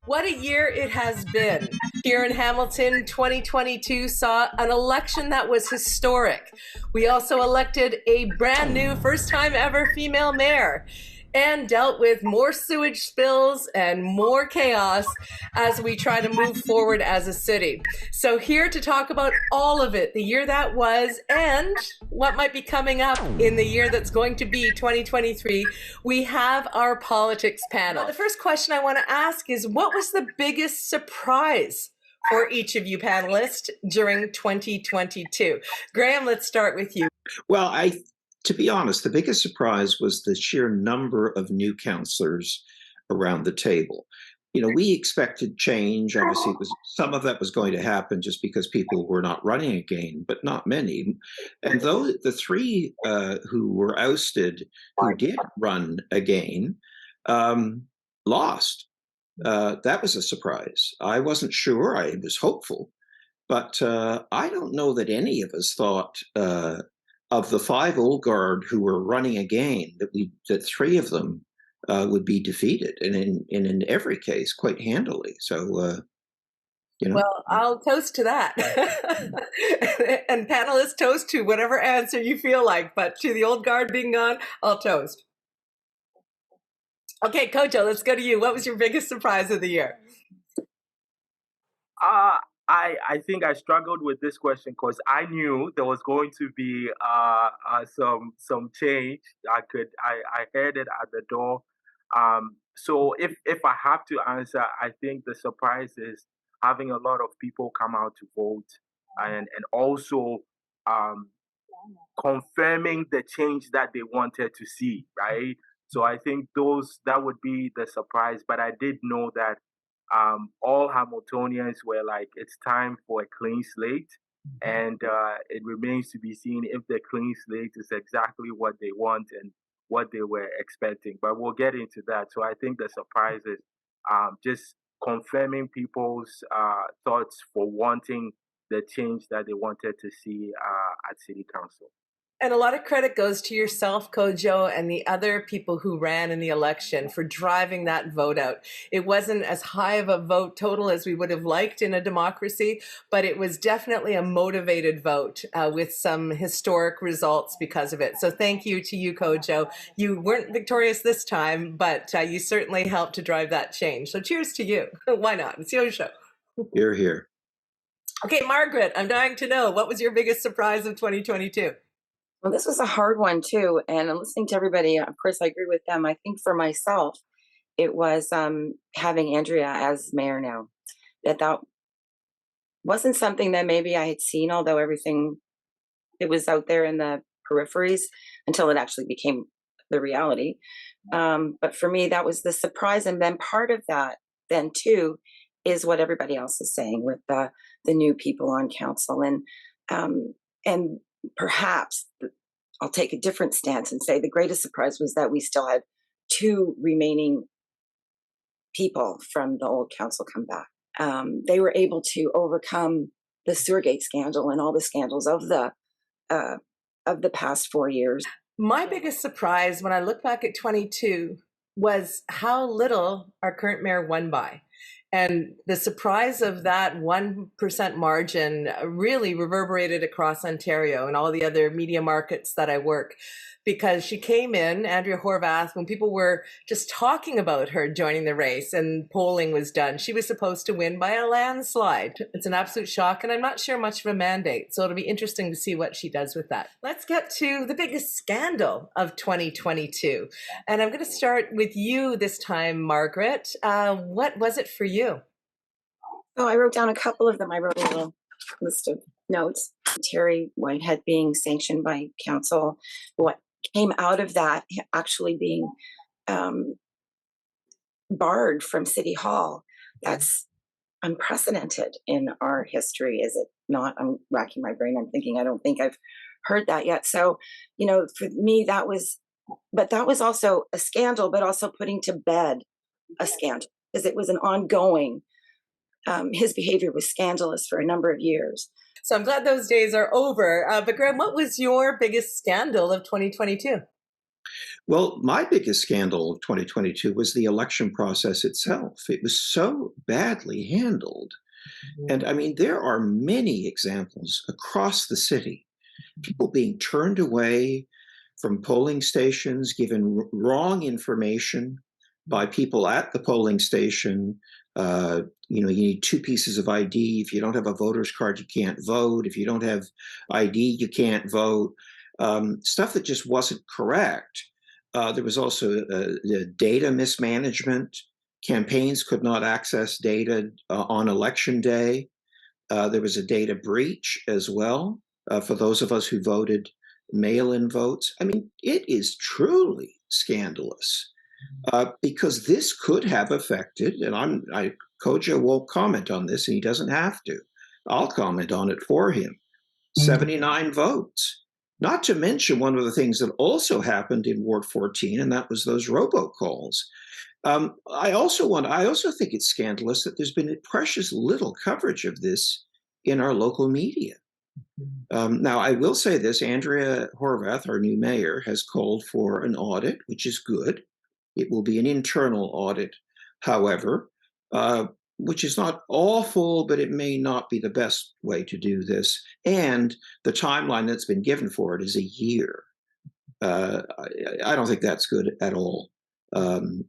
What a year it has been. Here in Hamilton, 2022 saw an election that was historic. We also elected a brand new, first time ever female mayor and dealt with more sewage spills and more chaos as we try to move forward as a city. So here to talk about all of it, the year that was and what might be coming up in the year that's going to be 2023, we have our politics panel. Now, the first question I want to ask is, what was the biggest surprise for each of you panelists during 2022? Graham, let's start with you. Well, to be honest, the biggest surprise was the sheer number of new councillors around the table. You know, we expected change. Obviously, some of that was going to happen just because people were not running again, but not many. And though the three who were ousted, who did run again, lost. That was a surprise. I wasn't sure. I was hopeful. But I don't know that any of us thought of the five old guard who were running again, that three of them would be defeated, and in every case quite handily. So, you know. Well, I'll toast to that, and panelists toast to whatever answer you feel like. But to the old guard being gone, I'll toast. Okay, Kojo, let's go to you. What was your biggest surprise of the year? I think I struggled with this question because I knew there was going to be some change. I heard it at the door. So if I have to answer, I think the surprise is having a lot of people come out to vote, and also confirming the change that they wanted to see, right? So I think that would be the surprise. But I did know that all Hamiltonians were like, it's time for a clean slate, and it remains to be seen if the clean slate is exactly what they want and what they were expecting. But we'll get into that. So I think the surprise is just confirming people's thoughts for wanting the change that they wanted to see at City Council. And a lot of credit goes to yourself, Kojo, and the other people who ran in the election for driving that vote out. It wasn't as high of a vote total as we would have liked in a democracy, but it was definitely a motivated vote with some historic results because of it. So thank you to you, Kojo. You weren't victorious this time, but you certainly helped to drive that change. So cheers to you. Why not? It's your show. You're here. Okay, Margaret, I'm dying to know, what was your biggest surprise of 2022? Well, this was a hard one too, and I'm listening to everybody. Of course, I agree with them. I think for myself, it was having Andrea as mayor now. That wasn't something that maybe I had seen, although it was out there in the peripheries until it actually became the reality. But for me, that was the surprise, and then part of that, then too, is what everybody else is saying with the new people on council, and perhaps I'll take a different stance and say the greatest surprise was that we still had two remaining people from the old council come back. They were able to overcome the Sewergate scandal and all the scandals of the past 4 years. My biggest surprise when I look back at 22 was how little our current mayor won by. And the surprise of that 1% margin really reverberated across Ontario and all the other media markets that I work, because she came in, Andrea Horvath, when people were just talking about her joining the race and polling was done. She was supposed to win by a landslide. It's an absolute shock, and I'm not sure much of a mandate. So it'll be interesting to see what she does with that. Let's get to the biggest scandal of 2022. And I'm going to start with you this time, Margaret. What was it for you? Oh, I wrote down a couple of them. I wrote a little list of notes. Terry Whitehead being sanctioned by council. What came out of that actually being barred from City Hall. That's unprecedented in our history, is it not? I'm racking my brain. I'm thinking, I don't think I've heard that yet. So, for me, that was also a scandal, but also putting to bed a scandal, because it was an ongoing, his behavior was scandalous for a number of years. So I'm glad those days are over. But Graham, what was your biggest scandal of 2022? Well, my biggest scandal of 2022 was the election process itself. It was so badly handled. And I mean, there are many examples across the city, people being turned away from polling stations, given wrong information by people at the polling station. You need 2 pieces of ID. If you don't have a voter's card, you can't vote. If you don't have ID, you can't vote. Stuff that just wasn't correct. There was also data mismanagement. Campaigns could not access data on election day. There was a data breach as well for those of us who voted mail-in votes. I mean, it is truly scandalous because this could have affected, and Kojo won't comment on this, and he doesn't have to. I'll comment on it for him. 79 votes. Not to mention one of the things that also happened in Ward 14, and that was those robocalls. I also think it's scandalous that there's been precious little coverage of this in our local media. Now, I will say this, Andrea Horvath, our new mayor, has called for an audit, which is good. It will be an internal audit, however, which is not awful, but it may not be the best way to do this. And the timeline that's been given for it is a year. I don't think that's good at all.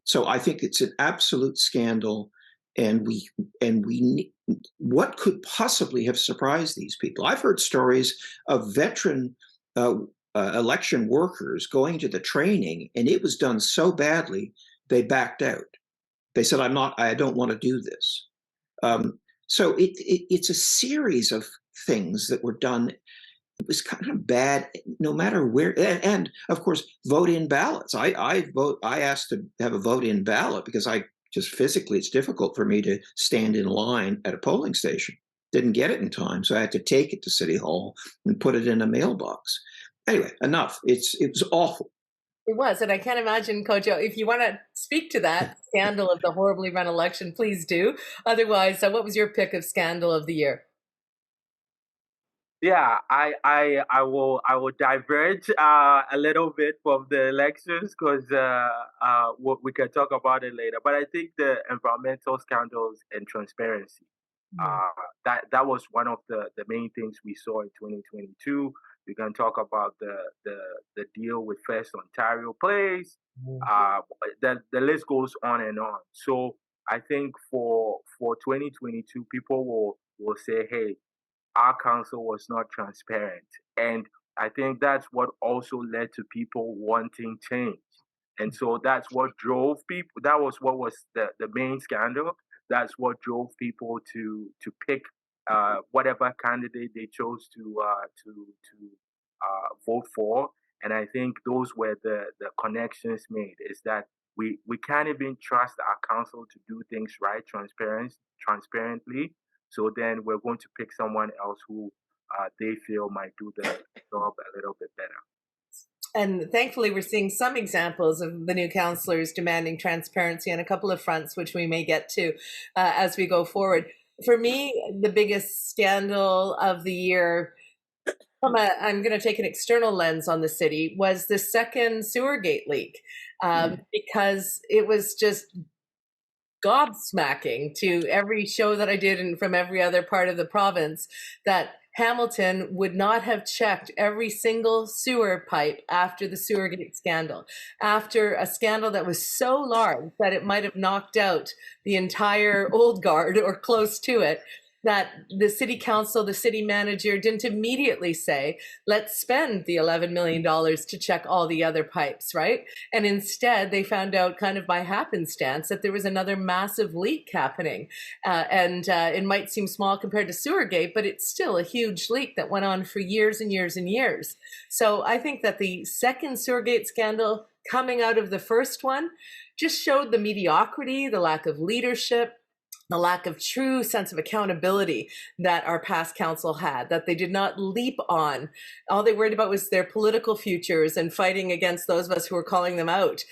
So I think it's an absolute scandal, and what could possibly have surprised these people? I've heard stories of veteran election workers going to the training, and it was done so badly they backed out. They said, I don't want to do this. So it's a series of things that were done. It was kind of bad, no matter where. And of course, vote-in ballots. I asked to have a vote-in ballot because just physically, it's difficult for me to stand in line at a polling station. Didn't get it in time, so I had to take it to City Hall and put it in a mailbox. Anyway, enough. It was awful. It was, and I can't imagine, Kojo, if you want to speak to that scandal of the horribly run election, please do. Otherwise, what was your pick of scandal of the year? Yeah, I will diverge a little bit from the elections because we can talk about it later. But I think the environmental scandals and transparency, that was one of the main things we saw in 2022. We can talk about the deal with First Ontario Place. The list goes on and on. So I think for 2022, people will say, hey, our council was not transparent. And I think that's what also led to people wanting change. And so that's what drove people. That was what was the main scandal. That's what drove people to pick whatever candidate they chose to vote for. And I think those were the connections made, is that we can't even trust our council to do things right, transparently. So then we're going to pick someone else who they feel might do the job a little bit better. And thankfully, we're seeing some examples of the new councillors demanding transparency on a couple of fronts, which we may get to as we go forward. For me, the biggest scandal of the year, I'm going to take an external lens on the city, was the second sewer gate leak, because it was just gobsmacking to every show that I did and from every other part of the province that Hamilton would not have checked every single sewer pipe after the Sewergate scandal, after a scandal that was so large that it might have knocked out the entire old guard or close to it, that the city council, the city manager didn't immediately say, let's spend the $11 million to check all the other pipes, right? And instead, they found out kind of by happenstance that there was another massive leak happening. And it might seem small compared to Sewergate, but it's still a huge leak that went on for years and years and years. So I think that the second Sewergate scandal coming out of the first one just showed the mediocrity, the lack of leadership, the lack of true sense of accountability that our past council had, that they did not leap on. All they worried about was their political futures and fighting against those of us who were calling them out,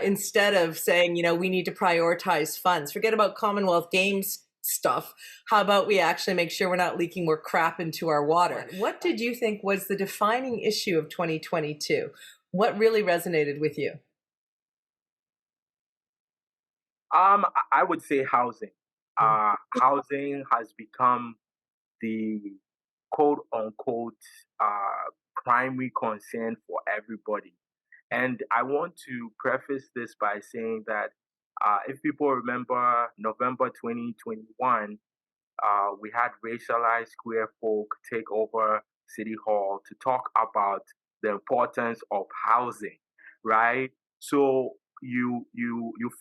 instead of saying, we need to prioritize funds. Forget about Commonwealth Games stuff. How about we actually make sure we're not leaking more crap into our water? What did you think was the defining issue of 2022? What really resonated with you? I would say housing. Housing has become the quote unquote primary concern for everybody. And I want to preface this by saying that if people remember November 2021, we had racialized queer folk take over City Hall to talk about the importance of housing, right? So you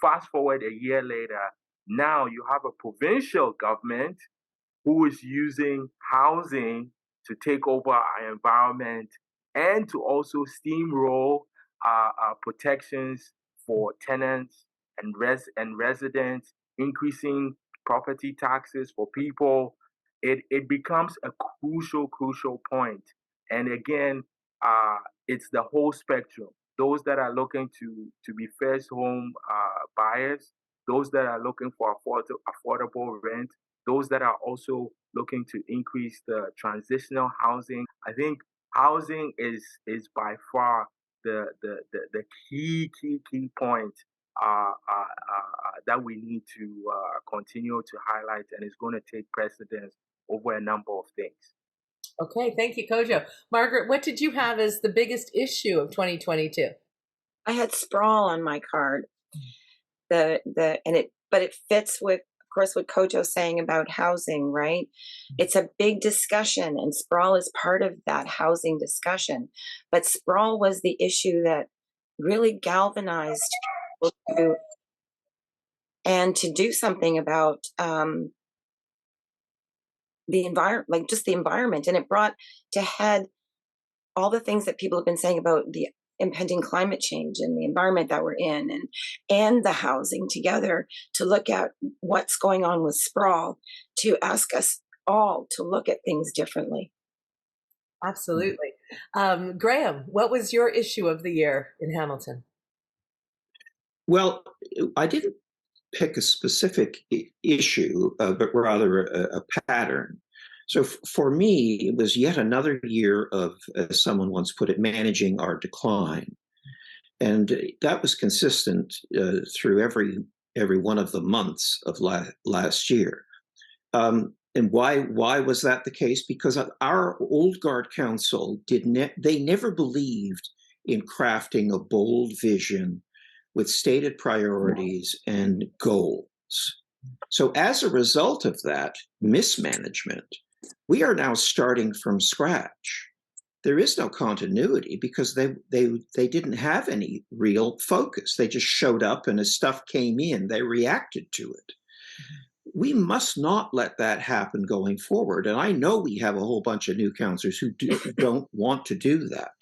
fast forward a year later, now you have a provincial government who is using housing to take over our environment and to also steamroll protections for tenants and residents, increasing property taxes for people. It becomes a crucial point. And again, it's the whole spectrum. Those that are looking to be first home buyers, those that are looking for affordable rent, those that are also looking to increase the transitional housing. I think housing is by far the key point that we need to continue to highlight, and it's going to take precedence over a number of things. Okay, thank you, Kojo. Margaret, what did you have as the biggest issue of 2022? I had sprawl on my card. But it fits with, of course, what Kojo's saying about housing, right? It's a big discussion, and sprawl is part of that housing discussion. But sprawl was the issue that really galvanized people to do something about the environment, like just the environment. And it brought to head all the things that people have been saying about the impending climate change and the environment that we're in, and the housing together, to look at what's going on with sprawl, to ask us all to look at things differently. Absolutely. Graham, what was your issue of the year in Hamilton? Well, I didn't pick a specific issue, but rather a pattern. So for me, it was yet another year of, as someone once put it, managing our decline. And that was consistent through every one of the months of last year. And why was that the case? Because our old guard council they never believed in crafting a bold vision with stated priorities and goals. So as a result of that mismanagement, we are now starting from scratch. There is no continuity because they didn't have any real focus. They just showed up, and as stuff came in, they reacted to it. We must not let that happen going forward. And I know we have a whole bunch of new councillors who don't want to do that.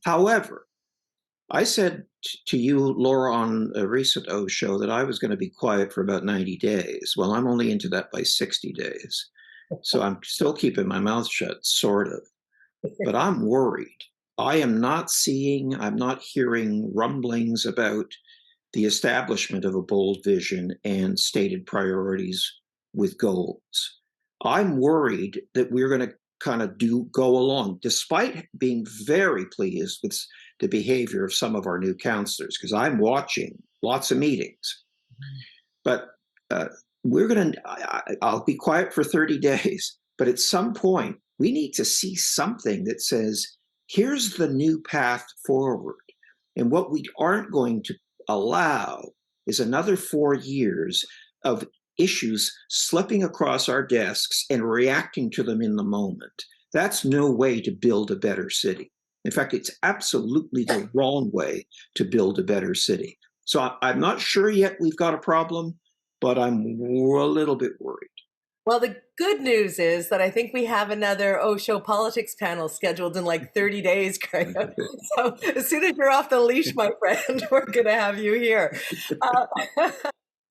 However, I said to you, Laura, on a recent OShow that I was going to be quiet for about 90 days. Well, I'm only into that by 60 days. So I'm still keeping my mouth shut, sort of. But I'm worried. I'm not hearing rumblings about the establishment of a bold vision and stated priorities with goals. I'm worried that we're going to kind of go along, despite being very pleased with the behavior of some of our new councillors, because I'm watching lots of meetings. But I'll be quiet for 30 days, but at some point, we need to see something that says, here's the new path forward. And what we aren't going to allow is another 4 years of issues slipping across our desks and reacting to them in the moment. That's no way to build a better city. In fact, it's absolutely the wrong way to build a better city. So I'm not sure yet we've got a problem, but I'm a little bit worried. Well, the good news is that I think we have another OShow politics panel scheduled in like 30 days, Craig. So as soon as you're off the leash, my friend, we're going to have you here.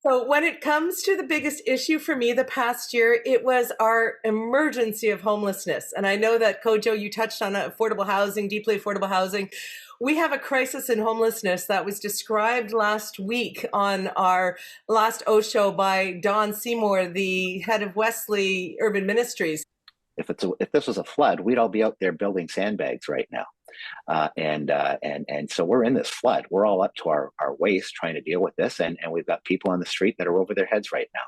So when it comes to the biggest issue for me the past year, it was our emergency of homelessness. And I know that, Kojo, you touched on affordable housing, deeply affordable housing. We have a crisis in homelessness that was described last week on our last OShow by Don Seymour, the head of Wesley Urban Ministries. If this was a flood, we'd all be out there building sandbags right now. And so we're in this flood. We're all up to our waist trying to deal with this, and we've got people on the street that are over their heads right now.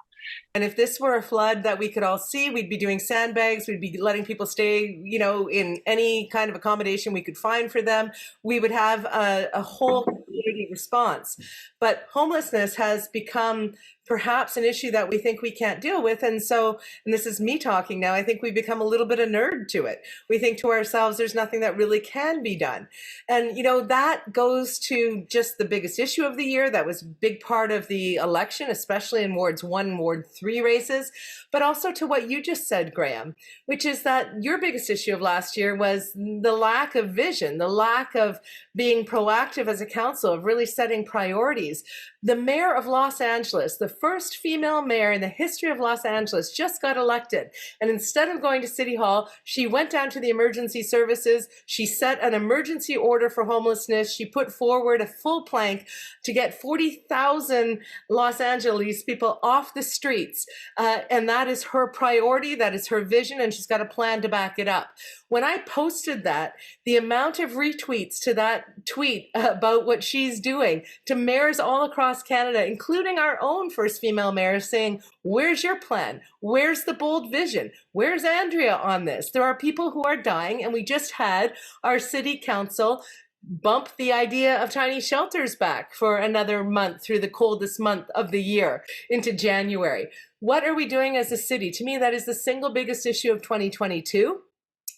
And if this were a flood that we could all see, we'd be doing sandbags. We'd be letting people stay, you know, in any kind of accommodation we could find for them. We would have a whole community response. But homelessness has become perhaps an issue that we think we can't deal with. And so, and this is me talking now, I think we become a little bit of nerd to it. We think to ourselves, there's nothing that really can be done. And, you know, that goes to just the biggest issue of the year. That was a big part of the election, especially in Wards 1 and Ward 3 races, but also to what you just said, Graham, which is that your biggest issue of last year was the lack of vision, the lack of being proactive as a council, of really setting priorities. The mayor of Los Angeles, the first female mayor in the history of Los Angeles, just got elected. And instead of going to City Hall, she went down to the emergency services. She set an emergency order for homelessness. She put forward a full plank to get 40,000 Los Angeles people off the streets. And that is her priority. That is her vision. And she's got a plan to back it up. When I posted that, the amount of retweets to that tweet about what she's doing to mayors all across Canada, including our own first female mayor, saying, where's your plan? Where's the bold vision? Where's Andrea on this? There are people who are dying, and we just had our city council bump the idea of tiny shelters back for another month through the coldest month of the year into January. What are we doing as a city? To me, that is the single biggest issue of 2022.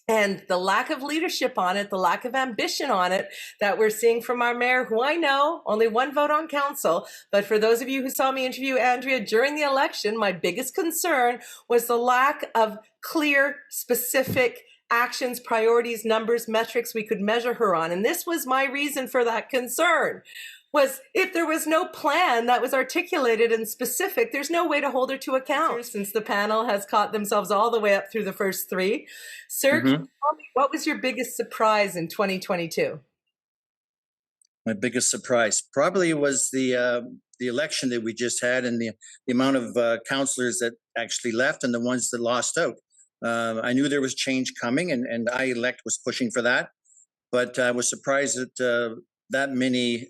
And the lack of leadership on it, the lack of ambition on it that we're seeing from our mayor, who I know, only one vote on council. But for those of you who saw me interview Andrea during the election, my biggest concern was the lack of clear, specific actions, priorities, numbers, metrics we could measure her on. And this was my reason for that concern. Was if there was no plan that was articulated and specific, there's no way to hold her to account. Since the panel has caught themselves all the way up through the first three. Sir, tell me, what was your biggest surprise in 2022? My biggest surprise probably was the election that we just had, and the amount of councillors that actually left and the ones that lost out. I knew there was change coming, and I-elect was pushing for that, but I was surprised that that many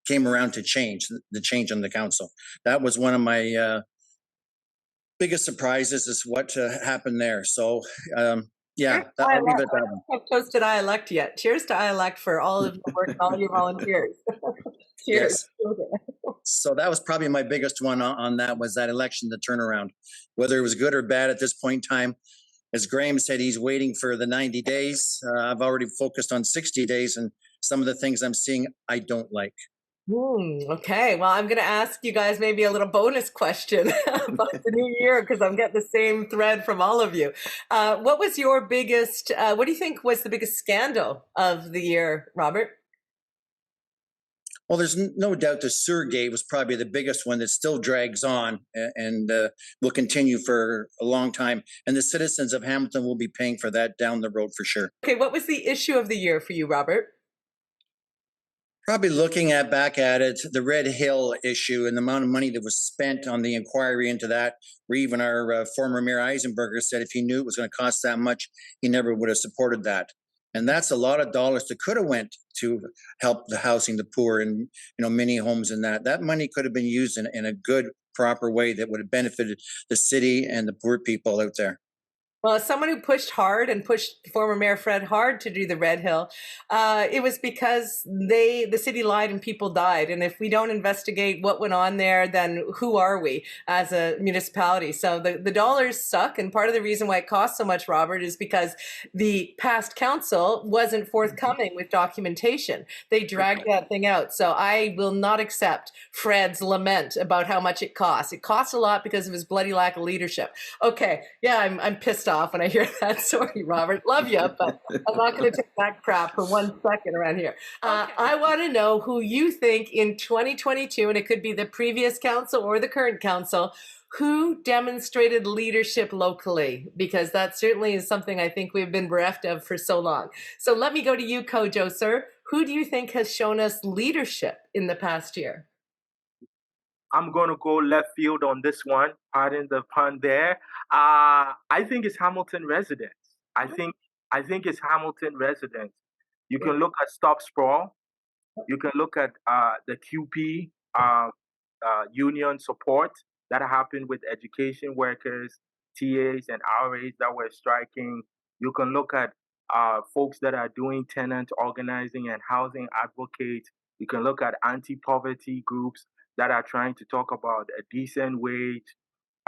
came around to change, the change on the council. That was one of my biggest surprises, is what happened there. So yeah, I'll leave it at that one. I haven't posted I-elect yet. Cheers to I-elect for all of your work, all your volunteers. Cheers. Yes. So that was probably my biggest one on that, was that election, the turnaround. Whether it was good or bad at this point in time, as Graham said, he's waiting for the 90 days. I've already focused on 60 days, and some of the things I'm seeing, I don't like. Okay, well, I'm going to ask you guys maybe a little bonus question about the new year, because I'm getting the same thread from all of you. What was your biggest, what do you think was the biggest scandal of the year, Robert? Well, there's no doubt the Surgate was probably the biggest one that still drags on and will continue for a long time. And the citizens of Hamilton will be paying for that down the road for sure. Okay, what was the issue of the year for you, Robert? Probably looking back at it, the Red Hill issue and the amount of money that was spent on the inquiry into that, where even our former Mayor Eisenberger said if he knew it was going to cost that much, he never would have supported that. And that's a lot of dollars that could have went to help the housing, the poor, and many homes and that. That money could have been used in a good, proper way that would have benefited the city and the poor people out there. Well, as someone who pushed hard and pushed former Mayor Fred hard to do the Red Hill, it was because the city lied and people died. And if we don't investigate what went on there, then who are we as a municipality? So the dollars suck. And part of the reason why it costs so much, Robert, is because the past council wasn't forthcoming with documentation. They dragged that thing out. So I will not accept Fred's lament about how much it costs. It costs a lot because of his bloody lack of leadership. Okay, yeah, I'm pissed off when I hear that. Sorry, Robert. Love you, but I'm not going to take that crap for 1 second around here. Okay. I want to know who you think in 2022, and it could be the previous council or the current council, who demonstrated leadership locally, because that certainly is something I think we've been bereft of for so long. So let me go to you, Kojo, sir. Who do you think has shown us leadership in the past year? I'm going to go left field on this one. Pardon the pun there. I think it's Hamilton residents. I think it's Hamilton residents. You can look at Stop Sprawl. You can look at the QP union support that happened with education workers, TAs, and RAs that were striking. You can look at folks that are doing tenant organizing and housing advocates. You can look at anti-poverty groups that are trying to talk about a decent wage,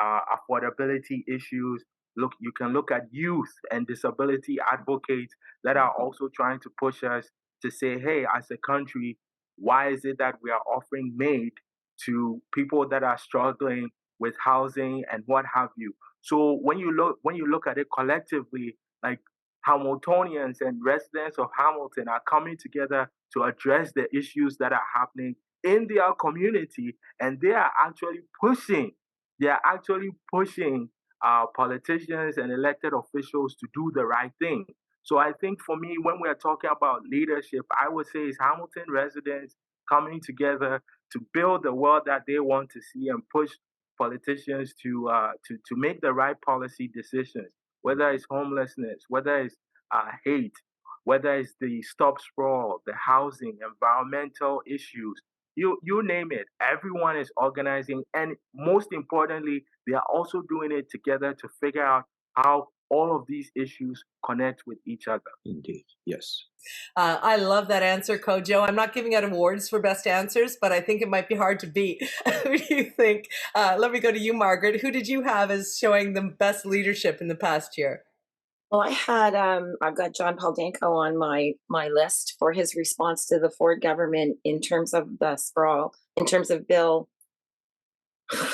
affordability issues. Look, you can look at youth and disability advocates that are also trying to push us to say, hey, as a country, why is it that we are offering MAID to people that are struggling with housing and what have you? So when you look at it collectively, like Hamiltonians and residents of Hamilton are coming together to address the issues that are happening in their community, and they are actually pushing politicians and elected officials to do the right thing. So I think for me, when we're talking about leadership, I would say it's Hamilton residents coming together to build the world that they want to see and push politicians to make the right policy decisions, whether it's homelessness, whether it's hate, whether it's the Stop Sprawl, the housing, environmental issues, you name it. Everyone is organizing, and most importantly, they are also doing it together to figure out how all of these issues connect with each other. Indeed, yes. I love that answer, Kojo. I'm not giving out awards for best answers, but I think it might be hard to beat. Who do you think? Let me go to you, Margaret. Who did you have as showing the best leadership in the past year? Well, I had I've got John Paul Danko on my list for his response to the Ford government in terms of the sprawl, in terms of Bill.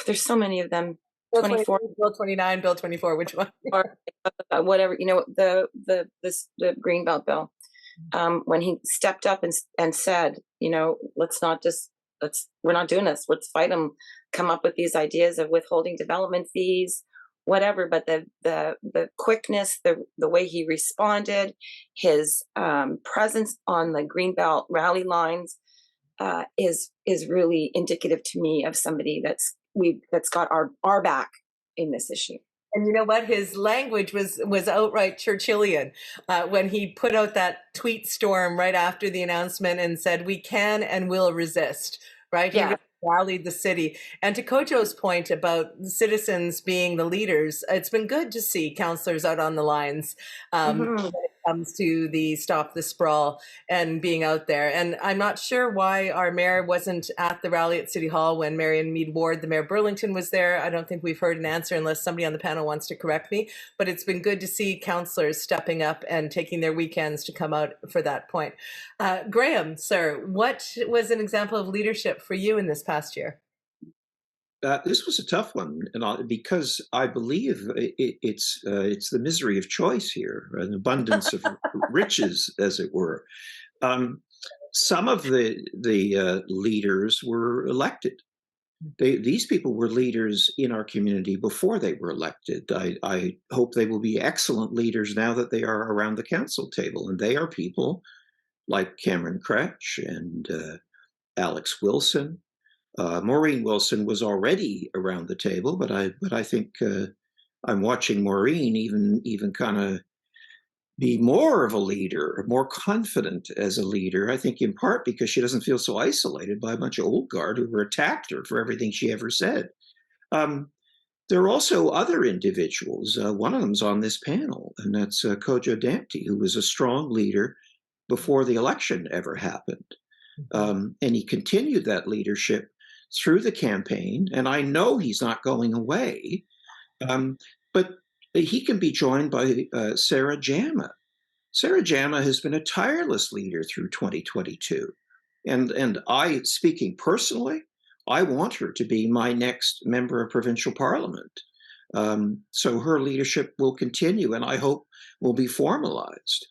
There's so many of them. Bill 24, Bill 29, Bill 24. Which one? Or whatever, the Greenbelt bill. When he stepped up and said, we're not doing this. Let's fight them. Come up with these ideas of withholding development fees, whatever. But the quickness, the way he responded, his presence on the Greenbelt rally lines is really indicative to me of somebody that's got our back in this issue. And you know what? His language was outright Churchillian when he put out that tweet storm right after the announcement and said, "We can and will resist." Right? Yeah. He rallied the city. And to Kojo's point about citizens being the leaders, it's been good to see councillors out on the lines when it comes to the Stop the Sprawl and being out there. And I'm not sure why our mayor wasn't at the rally at City Hall when Marion Mead Ward, the Mayor of Burlington, was there. I don't think we've heard an answer unless somebody on the panel wants to correct me. But it's been good to see councillors stepping up and taking their weekends to come out for that point. Graham, sir, what was an example of leadership for you in this past year? This was a tough one, and because I believe it's the misery of choice here, an abundance of riches, as it were. Some of the leaders were elected. These people were leaders in our community before they were elected. I hope they will be excellent leaders now that they are around the council table, and they are people like Cameron Kretsch and Alex Wilson. Maureen Wilson was already around the table, but I think I'm watching Maureen even kind of be more of a leader, more confident as a leader. I think in part because she doesn't feel so isolated by a bunch of old guard who attacked her for everything she ever said. There are also other individuals. One of them's on this panel, and that's Kojo Damptey, who was a strong leader before the election ever happened. And he continued that leadership through the campaign, and I know he's not going away, but he can be joined by Sarah Jama. Sarah Jama has been a tireless leader through 2022, and I, speaking personally, I want her to be my next member of provincial parliament. So her leadership will continue, and I hope will be formalized.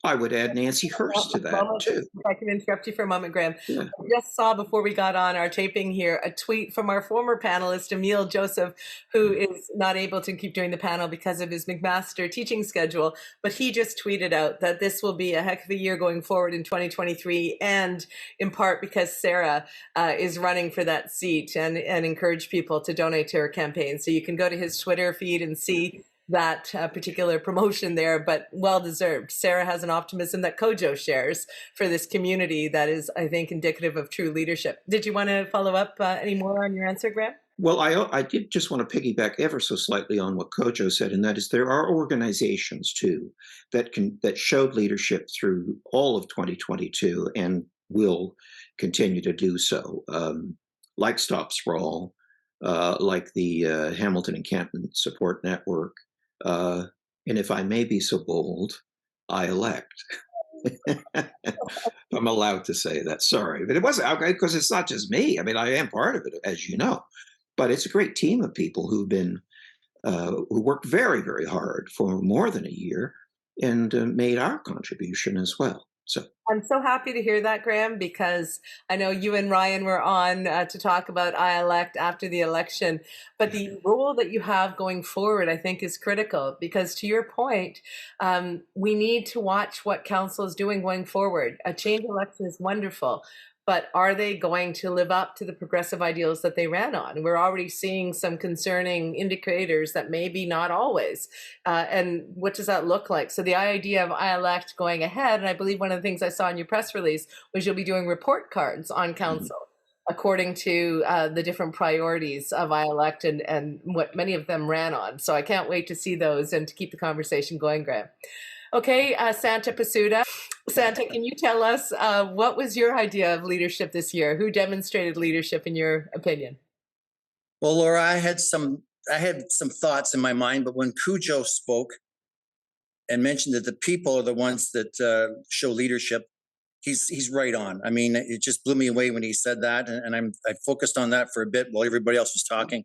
I would add Nancy Hurst to that too. If I can interrupt you for a moment, Graham. Yeah. I just saw before we got on our taping here a tweet from our former panelist, Emile Joseph, who is not able to keep doing the panel because of his McMaster teaching schedule. But he just tweeted out that this will be a heck of a year going forward in 2023, and in part because Sarah is running for that seat, and encourage people to donate to her campaign. So you can go to his Twitter feed and see that particular promotion there, but well deserved. Sarah has an optimism that Kojo shares for this community that is, I think, indicative of true leadership. Did you want to follow up any more on your answer, Graham? Well, I did just want to piggyback ever so slightly on what Kojo said, and that is there are organizations too that showed leadership through all of 2022 and will continue to do so, like Stop Sprawl, like the Hamilton and Canton Support Network, and if I may be so bold, I elect. I'm allowed to say that. Sorry, but it wasn't because it's not just me. I mean, I am part of it, as you know, but it's a great team of people who've been who worked very, very hard for more than a year and made our contribution as well. So I'm so happy to hear that, Graham, because I know you and Ryan were on to talk about I Elect after the election, but the role that you have going forward, I think, is critical because, to your point, we need to watch what council is doing going forward. A change election is wonderful, but are they going to live up to the progressive ideals that they ran on? We're already seeing some concerning indicators that maybe not always. And what does that look like? So the idea of I Elect going ahead, and I believe one of the things I saw in your press release was you'll be doing report cards on council according to the different priorities of I Elect and what many of them ran on. So I can't wait to see those and to keep the conversation going, Graham. Okay, Santa Pasuta. Santa, can you tell us what was your idea of leadership this year? Who demonstrated leadership in your opinion? Well, Laura, I had some thoughts in my mind, but when Kojo spoke and mentioned that the people are the ones that show leadership, he's right on. I mean, it just blew me away when he said that, and I focused on that for a bit while everybody else was talking,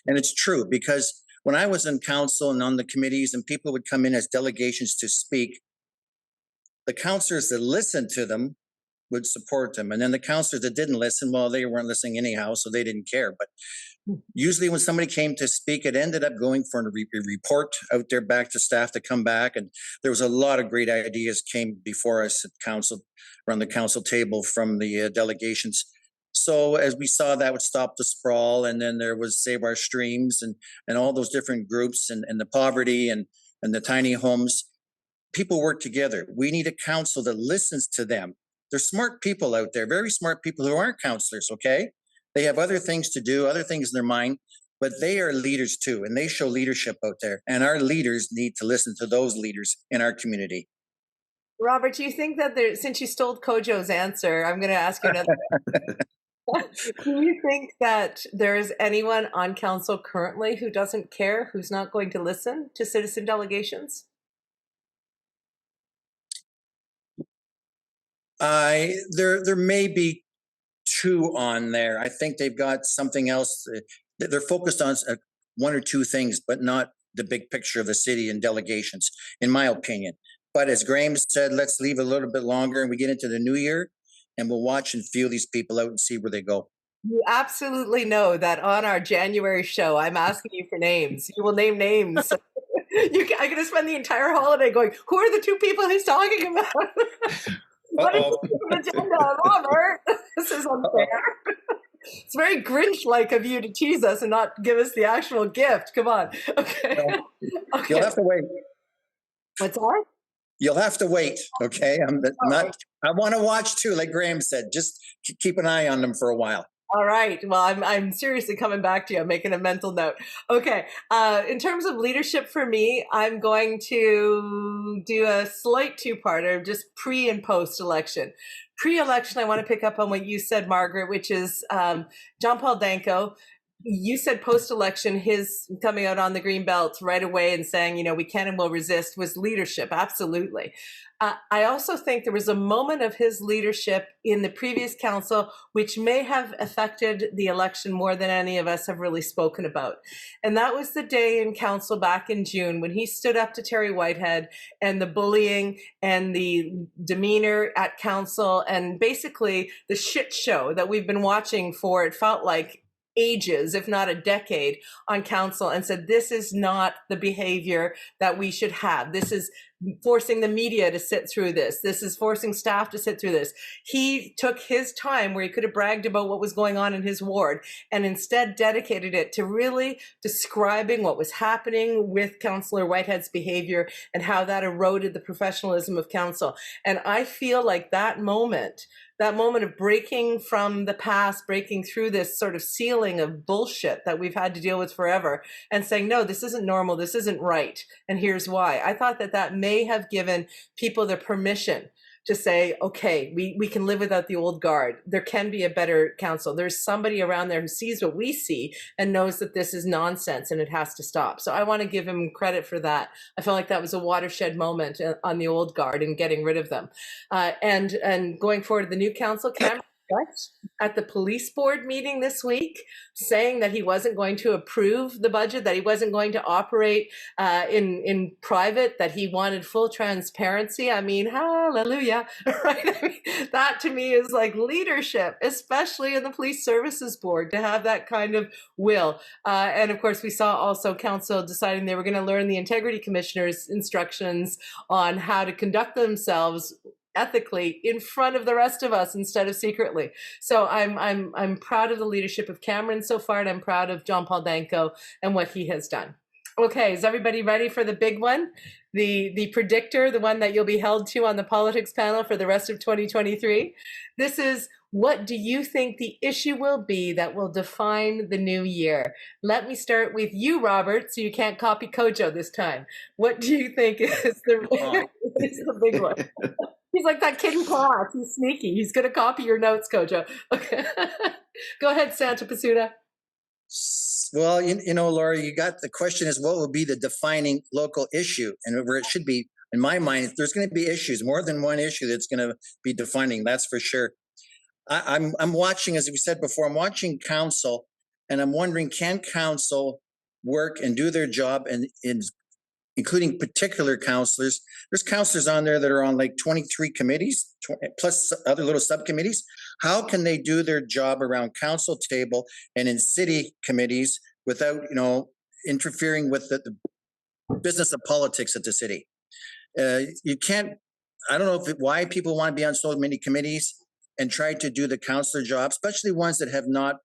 and it's true because when I was in council and on the committees and people would come in as delegations to speak, the councillors that listened to them would support them. And then the councillors that didn't listen, well, they weren't listening anyhow, so they didn't care. But usually when somebody came to speak, it ended up going for a report out there back to staff to come back. And there was a lot of great ideas came before us at council, around the council table from the delegations. So as we saw, that would stop the sprawl, and then there was Save Our Streams and all those different groups and the poverty and the tiny homes. People work together. We need a council that listens to them. There's smart people out there, very smart people who aren't councillors, okay? They have other things to do, other things in their mind, but they are leaders too, and they show leadership out there. And our leaders need to listen to those leaders in our community. Robert, do you think that since you stole Kojo's answer, I'm going to ask you another. Do you think that there is anyone on council currently who doesn't care, who's not going to listen to citizen delegations? There may be two on there. I think they've got something else. They're focused on one or two things, but not the big picture of the city and delegations, in my opinion. But as Graham said, let's leave a little bit longer and we get into the new year and we'll watch and feel these people out and see where they go. You absolutely know that on our January show, I'm asking you for names. You will name names. I'm going to spend the entire holiday going, who are the two people he's talking about? What is the agenda, Robert? This is unfair. It's very Grinch-like of you to tease us and not give us the actual gift. Come on. Okay. Okay. You'll have to wait. What's that? You'll have to wait, okay? I want to watch too, like Graham said. Just keep an eye on them for a while. All right. Well, I'm seriously coming back to you. I'm making a mental note. Okay. In terms of leadership for me, I'm going to do a slight two-parter, just pre and post-election. Pre-election, I want to pick up on what you said, Margaret, which is John Paul Danko you said post-election, his coming out on the green belt right away and saying, you know, we can and will resist was leadership. Absolutely. I also think there was a moment of his leadership in the previous council, which may have affected the election more than any of us have really spoken about. And that was the day in council back in June when he stood up to Terry Whitehead and the bullying and the demeanor at council and basically the shit show that we've been watching for, it felt like, ages, if not a decade, on council, and said, this is not the behavior that we should have. This is forcing the media to sit through this. This is forcing staff to sit through this. He took his time where he could have bragged about what was going on in his ward and instead dedicated it to really describing what was happening with Councillor Whitehead's behavior and how that eroded the professionalism of council. And I feel like that moment of breaking from the past, breaking through this sort of ceiling of bullshit that we've had to deal with forever and saying, no, this isn't normal, this isn't right, and here's why. I thought that that may have given people the permission to say, okay, we can live without the old guard. There can be a better council. There's somebody around there who sees what we see and knows that this is nonsense and it has to stop. So I want to give him credit for that. I felt like that was a watershed moment on the old guard and getting rid of them. And going forward to the new council, Cameron at the police board meeting this week, saying that he wasn't going to approve the budget, that he wasn't going to operate in private, that he wanted full transparency. I mean, hallelujah, right? I mean, that to me is like leadership, especially in the police services board, to have that kind of will. And of course, we saw also council deciding they were going to learn the integrity commissioner's instructions on how to conduct themselves ethically in front of the rest of us instead of secretly. So I'm proud of the leadership of Cameron so far, and I'm proud of John Paul Danko and what he has done. Okay, is everybody ready for the big one? The predictor, the one that you'll be held to on the politics panel for the rest of 2023. This is, what do you think the issue will be that will define the new year? Let me start with you, Robert, so you can't copy Kojo this time. What do you think is the big one? He's like that kid in class. He's sneaky. He's going to copy your notes, Kojo. Okay. Go ahead, Santa Pasuta. Well, you know, Laura, you got the question is what will be the defining local issue? And where it should be, in my mind, there's going to be issues, more than one issue that's going to be defining, that's for sure. I'm watching, as we said before, I'm watching council, and I'm wondering, can council work and do their job, and including particular councillors. There's councillors on there that are on like 23 committees, plus other little subcommittees. How can they do their job around council table and in city committees without, you know, interfering with the business of politics at the city? You can't, I don't know why people want to be on so many committees and try to do the councillor job, especially ones that have not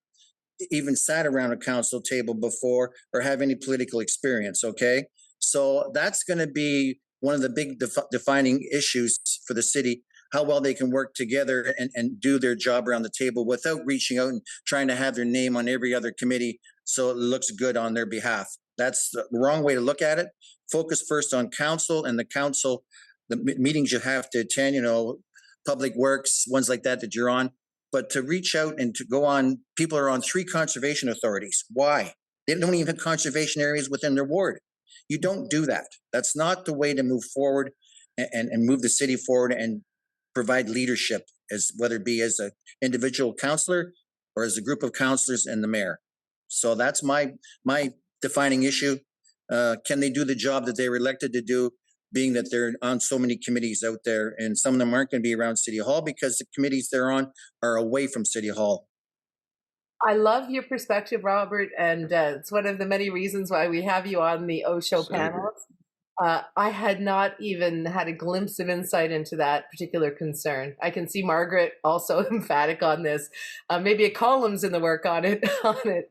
even sat around a council table before or have any political experience, okay? So that's going to be one of the big defining issues for the city, how well they can work together and do their job around the table without reaching out and trying to have their name on every other committee so it looks good on their behalf. That's the wrong way to look at it. Focus first on council and the council, the meetings you have to attend, you know, public works, ones like that you're on. But to reach out and to go on, people are on 3 conservation authorities. Why? They don't even have conservation areas within their ward. You don't do that. That's not the way to move forward and move the city forward and provide leadership, as whether it be as an individual councillor or as a group of councillors and the mayor. So that's my defining issue. Can they do the job that they were elected to do, being that they're on so many committees out there, and some of them aren't going to be around City Hall because the committees they're on are away from City Hall. I love your perspective, Robert, and it's one of the many reasons why we have you on the OShow panels. I had not even had a glimpse of insight into that particular concern. I can see Margaret also emphatic on this. Maybe a column's in the work on it,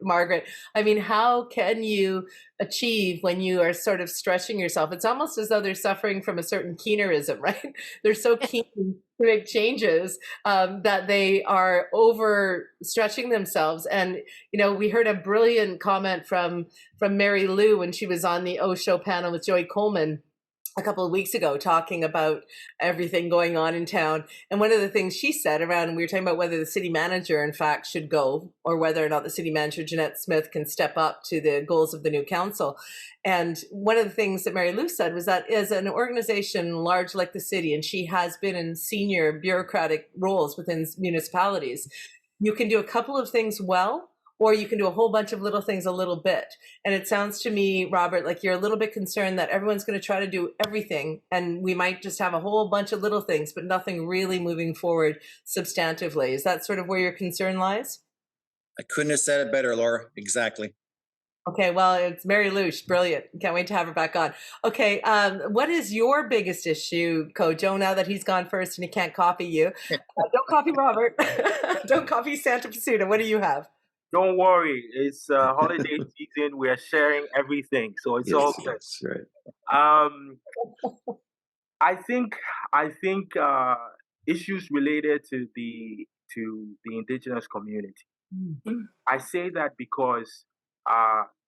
Margaret. I mean, how can you achieve when you are sort of stretching yourself? It's almost as though they're suffering from a certain keenerism, right? They're so keen to make changes that they are overstretching themselves. And, you know, we heard a brilliant comment from Mary Lou when she was on the OShow panel with Joy Coleman, a couple of weeks ago talking about everything going on in town. And one of the things she said around, we were talking about whether the city manager, in fact, should go, or whether or not the city manager, Jeanette Smith, can step up to the goals of the new council. And one of the things that Mary Lou said was that as an organization large like the city, and she has been in senior bureaucratic roles within municipalities, you can do a couple of things well, or you can do a whole bunch of little things a little bit. And it sounds to me, Robert, like you're a little bit concerned that everyone's going to try to do everything, and we might just have a whole bunch of little things, but nothing really moving forward substantively. Is that sort of where your concern lies? I couldn't have said it better, Laura. Exactly. Okay, well, it's Mary Lou. She's brilliant. Can't wait to have her back on. Okay, what is your biggest issue, Kojo, now that he's gone first and he can't copy you? Don't copy Robert. Don't copy Santa Pasuta. What do you have? Don't worry, it's holiday season. We are sharing everything, so it's all good. Yes, right. I think issues related to the indigenous community. I say that because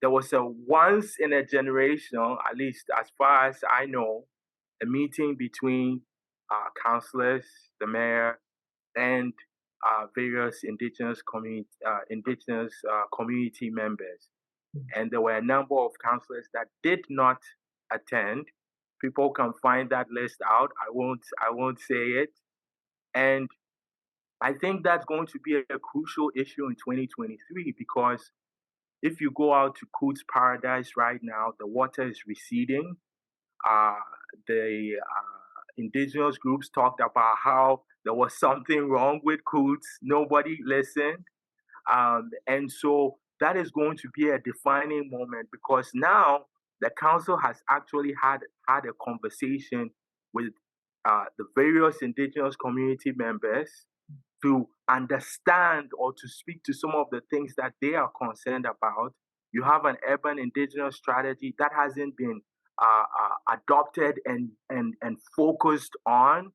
there was a once in a generation, at least as far as I know, a meeting between councillors, the mayor, and various indigenous community members, and there were a number of councillors that did not attend. People can find that list out. I won't say it, and I think that's going to be a crucial issue in 2023, because if you go out to Coots Paradise right now, the water is receding. The indigenous groups talked about how there was something wrong with Coots. Nobody listened. And so that is going to be a defining moment, because now the council has actually had a conversation with the various indigenous community members to understand or to speak to some of the things that they are concerned about. You have an urban indigenous strategy that hasn't been adopted and focused on.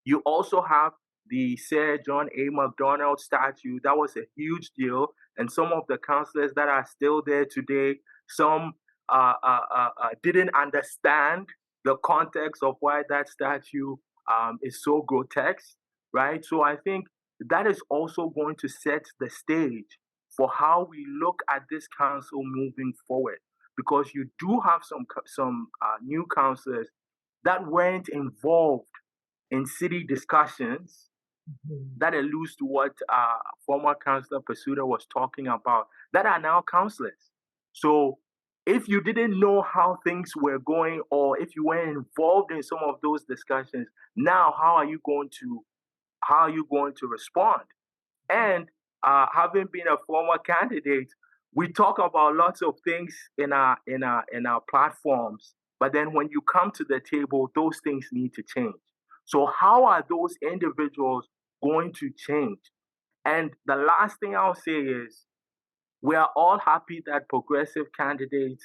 You also have the Sir John A. Macdonald statue. That was a huge deal. And some of the councillors that are still there today, some didn't understand the context of why that statue is so grotesque, right? So I think that is also going to set the stage for how we look at this council moving forward, because you do have some new councillors that weren't involved in city discussions, that alludes to what former Councillor Pasuta was talking about, that are now councillors. So if you didn't know how things were going, or if you weren't involved in some of those discussions, now how are you going to respond? And having been a former candidate, we talk about lots of things in our platforms, but then when you come to the table, those things need to change. So how are those individuals going to change? And the last thing I'll say is, we are all happy that progressive candidates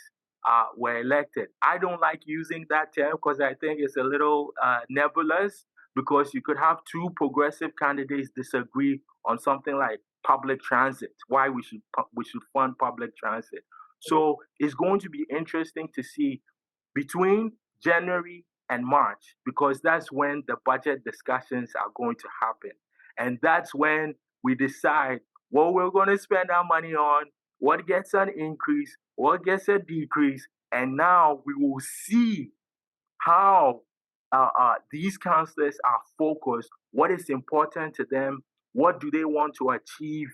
were elected. I don't like using that term because I think it's a little nebulous, because you could have two progressive candidates disagree on something like public transit, why we should fund public transit. So it's going to be interesting to see between January and March, because that's when the budget discussions are going to happen. And that's when we decide what we're going to spend our money on, what gets an increase, what gets a decrease. And now we will see how these councillors are focused, what is important to them, what do they want to achieve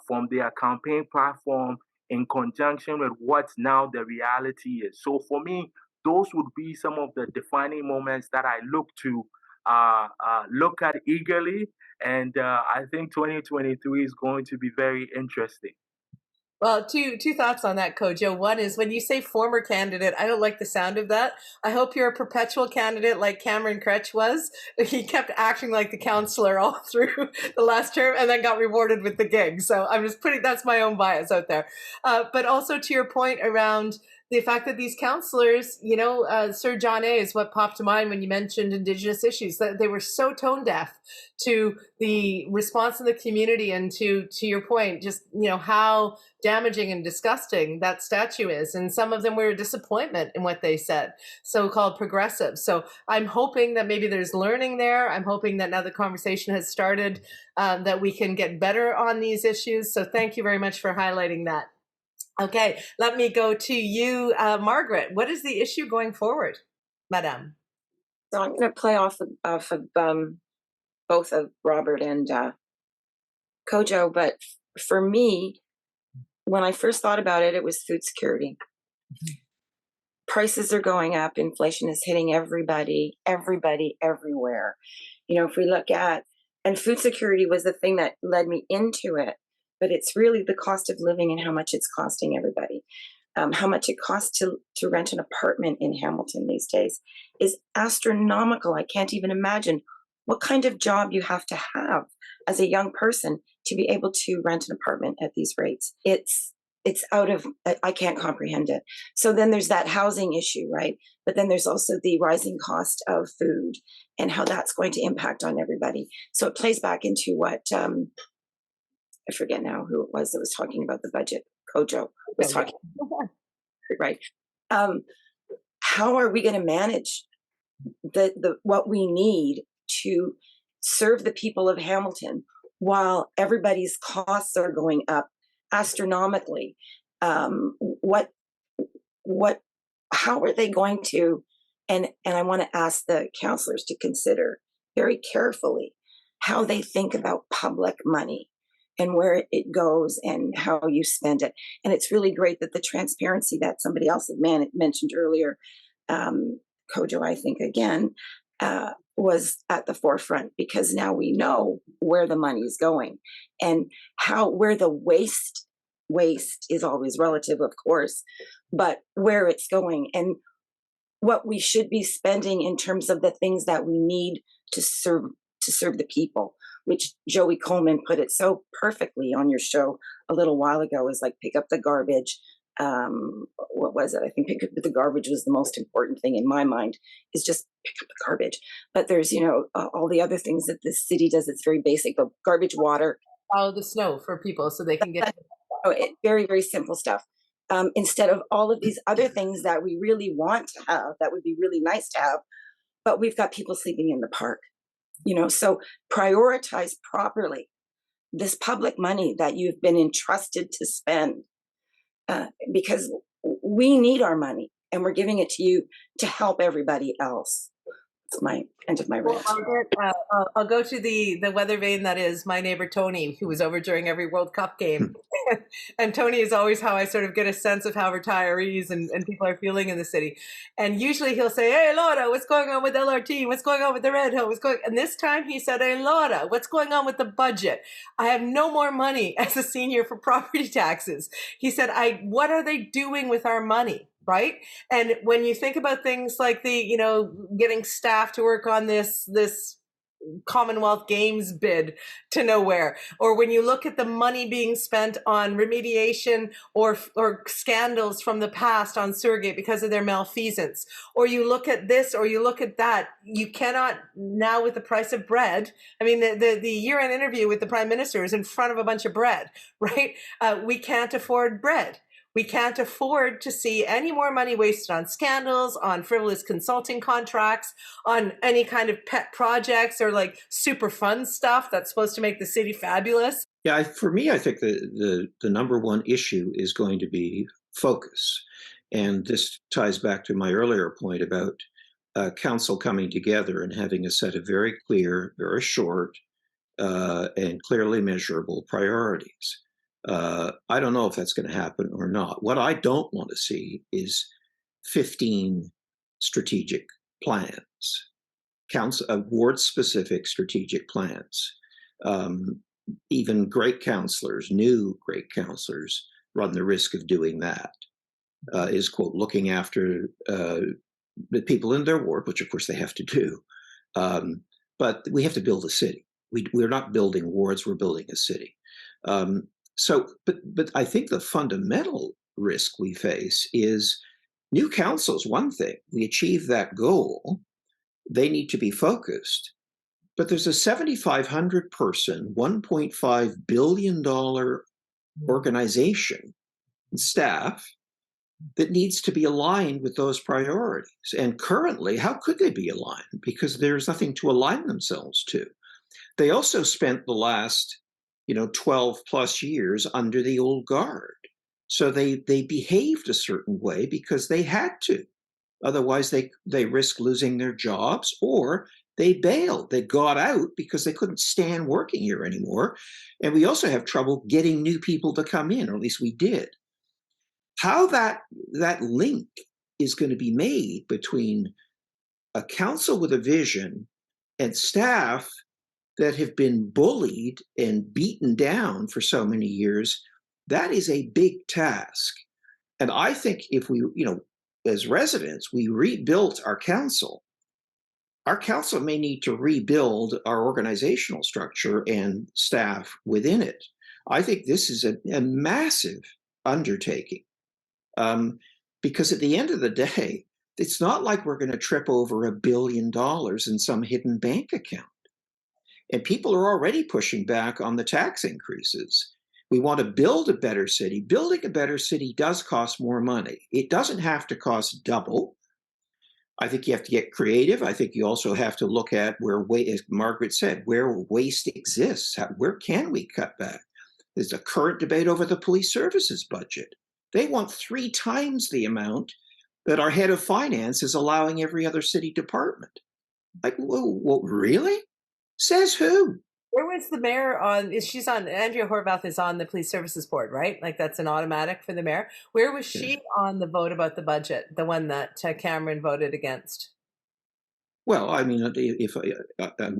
from their campaign platform in conjunction with what now the reality is. So for me, those would be some of the defining moments that I look at eagerly. And I think 2023 is going to be very interesting. Well, two thoughts on that, Kojo. One is, when you say former candidate, I don't like the sound of that. I hope you're a perpetual candidate like Cameron Kretsch was. He kept acting like the councillor all through the last term and then got rewarded with the gig. So I'm just that's my own bias out there. But also to your point around the fact that these councillors, Sir John A. is what popped to mind when you mentioned Indigenous issues, that they were so tone deaf to the response of the community, and to your point, just, how damaging and disgusting that statue is. And some of them were a disappointment in what they said, so-called progressives. So I'm hoping that maybe there's learning there. I'm hoping that now the conversation has started, that we can get better on these issues. So thank you very much for highlighting that. Okay, let me go to you, Margaret. What is the issue going forward, Madame? So I'm going to play off of both of Robert and Kojo, but for me, when I first thought about it, it was food security. Prices are going up. Inflation is hitting everybody, everywhere. If we look at, and food security was the thing that led me into it, but it's really the cost of living and how much it's costing everybody. How much it costs to rent an apartment in Hamilton these days is astronomical. I can't even imagine what kind of job you have to have as a young person to be able to rent an apartment at these rates. It's out of, I can't comprehend it. So then there's that housing issue, right? But then there's also the rising cost of food and how that's going to impact on everybody. So it plays back into what, I forget now who it was that was talking about the budget. Kojo was talking, right? How are we going to manage the what we need to serve the people of Hamilton while everybody's costs are going up astronomically? How are they going to? And I want to ask the councillors to consider very carefully how they think about public money and where it goes and how you spend it. And it's really great that the transparency that somebody else had mentioned earlier, Kojo, I think again, was at the forefront, because now we know where the money is going and where the waste is always relative, of course, but where it's going and what we should be spending in terms of the things that we need to serve the people, which Joey Coleman put it so perfectly on your show a little while ago, is like pick up the garbage. What was it? I think pick up the garbage was the most important thing in my mind, is just pick up the garbage. But there's, all the other things that the city does. It's very basic, the garbage, water. Follow the snow for people so they can get. Very, very simple stuff. Instead of all of these other things that we really want to have, that would be really nice to have, but we've got people sleeping in the park. So prioritize properly this public money that you've been entrusted to spend, because we need our money and we're giving it to you to help everybody else. It's my end of my rant. I'll go to the weather vane that is my neighbor Tony, who was over during every World Cup game. And Tony is always how I sort of get a sense of how retirees and people are feeling in the city. And usually he'll say, "Hey, Laura, what's going on with LRT? What's going on with the Red Hill? And this time he said, "Hey, Laura, what's going on with the budget? I have no more money as a senior for property taxes." He said, what are they doing with our money? Right? And when you think about things like getting staff to work on this Commonwealth Games bid to nowhere, or when you look at the money being spent on remediation or scandals from the past on Surrogate because of their malfeasance, or you look at this or you look at that, you cannot now with the price of bread. I mean, the year-end interview with the Prime Minister is in front of a bunch of bread, right? We can't afford bread. We can't afford to see any more money wasted on scandals, on frivolous consulting contracts, on any kind of pet projects or like super fun stuff that's supposed to make the city fabulous. Yeah, for me, I think the number one issue is going to be focus. And this ties back to my earlier point about council coming together and having a set of very clear, very short, and clearly measurable priorities. I don't know if that's going to happen or not. What I don't want to see is 15 strategic plans, ward-specific strategic plans. Even great councillors, new great councillors, run the risk of doing that, is, quote, looking after the people in their ward, which of course they have to do. But we have to build a city. We're not building wards, we're building a city. But I think the fundamental risk we face is New council's one thing. We achieve that goal. They need to be focused. But there's a 7,500 person, $1.5 billion organization and staff that needs to be aligned with those priorities. And currently, how could they be aligned? Because there's nothing to align themselves to. They also spent the last, 12 plus years under the old guard. So they behaved a certain way because they had to. Otherwise, they risk losing their jobs, or they bailed. They got out because they couldn't stand working here anymore. And we also have trouble getting new people to come in, or at least we did. How that link is going to be made between a council with a vision and staff that have been bullied and beaten down for so many years, that is a big task. And I think if we, as residents, we rebuilt our council may need to rebuild our organizational structure and staff within it. I think this is a massive undertaking. Because at the end of the day, it's not like we're going to trip over $1 billion in some hidden bank account. And people are already pushing back on the tax increases. We want to build a better city. Building a better city does cost more money. It doesn't have to cost double. I think you have to get creative. I think you also have to look at where, as Margaret said, where waste exists. Where can we cut back? There's a current debate over the police services budget. They want 3 times the amount that our head of finance is allowing every other city department. Like, whoa, really? Says who? Where was the mayor on? Andrea Horvath is on the police services board, right? Like that's an automatic for the mayor. Where was she on the vote about the budget, the one that Cameron voted against? Well, I mean, if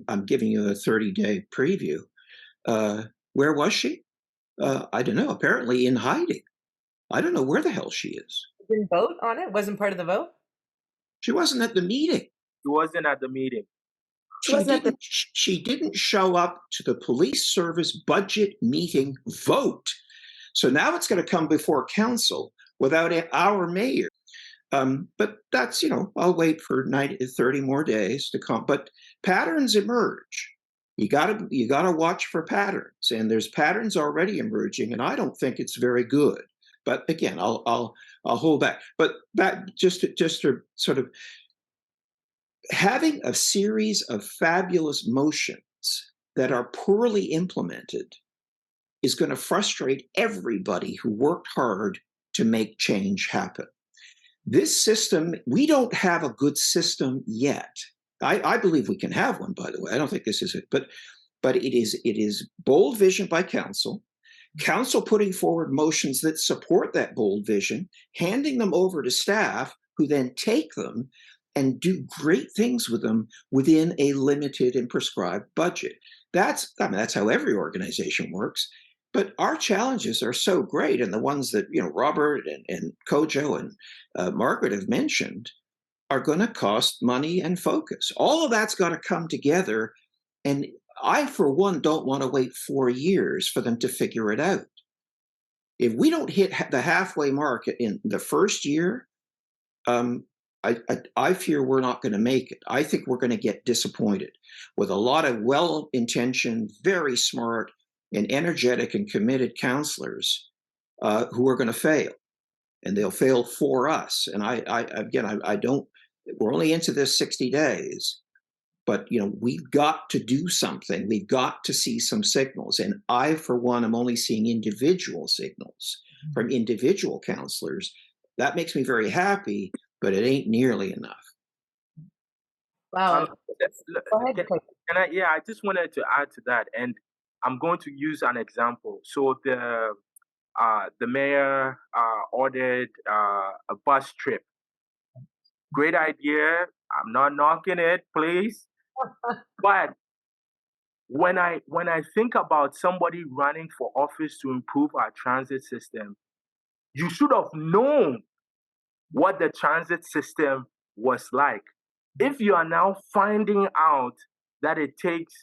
I'm giving you a 30-day preview, where was she? I don't know. Apparently in hiding. I don't know where the hell she is. Didn't vote on it? Wasn't part of the vote? She wasn't at the meeting. She wasn't at the meeting. She didn't show up to the police service budget meeting vote. So now it's going to come before council without our mayor. But that's, I'll wait for 30 more days to come. But patterns emerge. You gotta watch for patterns, and there's patterns already emerging, and I don't think it's very good. But again, I'll hold back. But just to sort of having a series of fabulous motions that are poorly implemented is going to frustrate everybody who worked hard to make change happen. This system, we don't have a good system yet. I believe we can have one, by the way. I don't think this is it, but it is bold vision by council putting forward motions that support that bold vision, handing them over to staff who then take them and do great things with them within a limited and prescribed budget. That's how every organization works. But our challenges are so great, and the ones that Robert and Kojo and Margaret have mentioned are going to cost money and focus. All of that's got to come together, and I, for one, don't want to wait 4 years for them to figure it out. If we don't hit the halfway mark in the first year, I fear we're not going to make it. I think we're going to get disappointed with a lot of well-intentioned, very smart, and energetic and committed councillors who are going to fail, and they'll fail for us. And I don't. We're only into this 60 days, but we've got to do something. We've got to see some signals. And I, for one, am only seeing individual signals from individual councillors. That makes me very happy, but it ain't nearly enough. Wow. Go ahead. I just wanted to add to that, and I'm going to use an example. So the mayor ordered a bus trip. Great idea. I'm not knocking it, please. But when I think about somebody running for office to improve our transit system, you should have known what the transit system was like. If you are now finding out that it takes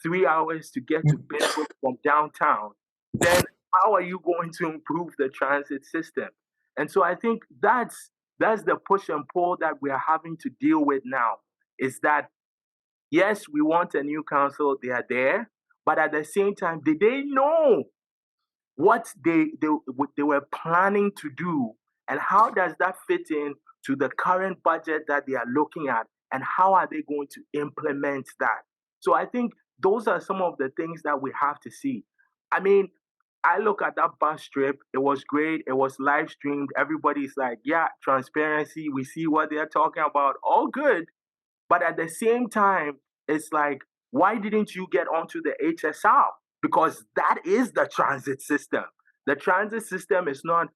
3 hours to get to Benwood from downtown, then how are you going to improve the transit system? And so I think that's that's the push and pull that we are having to deal with now. Is that, yes, we want a new council, they are there, but at the same time, did they know what they were planning to do, and how does that fit in to the current budget that they are looking at, and how are they going to implement that? So I think those are some of the things that we have to see. I mean, I look at that bus trip, it was great, it was live streamed, everybody's like, yeah, transparency, we see what they're talking about, all good. But at the same time, it's like, why didn't you get onto the HSR? Because that is the transit system. The transit system is not